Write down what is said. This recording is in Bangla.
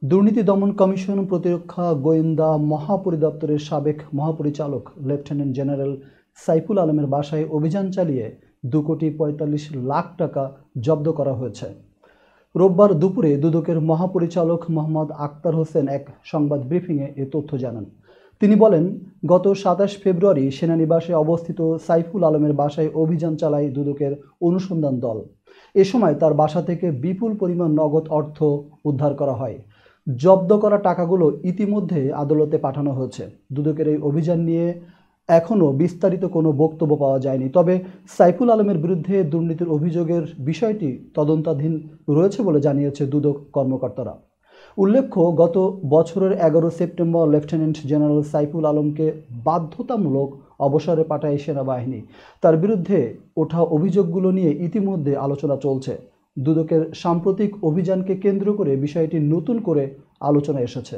দুর্নীতি দমন কমিশন প্রতিরক্ষা গোয়েন্দা মহাপরিদপ্তরের সাবেক মহাপরিচালক লেফটেন্যান্ট জেনারেল সাইফুল আলমের বাসায় অভিযান চালিয়ে 2,45,00,000 টাকা জব্দ করা হয়েছে। রোববার দুপুরে দুদকের মহাপরিচালক মোহাম্মদ আক্তার হোসেন এক সংবাদ ব্রিফিংয়ে এ তথ্য জানান। তিনি বলেন, গত 27 ফেব্রুয়ারি সেনানিবাসে অবস্থিত সাইফুল আলমের বাসায় অভিযান চালায় দুদকের অনুসন্ধান দল। এ সময় তার বাসা থেকে বিপুল পরিমাণ নগদ অর্থ উদ্ধার করা হয়। জব্দ করা টাকাগুলো ইতিমধ্যে আদালতে পাঠানো হয়েছে। দুদকের এই অভিযান নিয়ে এখনও বিস্তারিত কোনো বক্তব্য পাওয়া যায়নি। তবে সাইফুল আলমের বিরুদ্ধে দুর্নীতির অভিযোগের বিষয়টি তদন্তাধীন রয়েছে বলে জানিয়েছে দুদক কর্মকর্তারা। উল্লেখ্য, গত বছরের 11 সেপ্টেম্বর লেফটেন্যান্ট জেনারেল সাইফুল আলমকে বাধ্যতামূলক অবসরে পাঠায় সেনাবাহিনী। তার বিরুদ্ধে ওঠা অভিযোগগুলো নিয়ে ইতিমধ্যে আলোচনা চলছে। দুদকের সাম্প্রতিক অভিযানকে কেন্দ্র করে বিষয়টি নতুন করে আলোচনা এসেছে।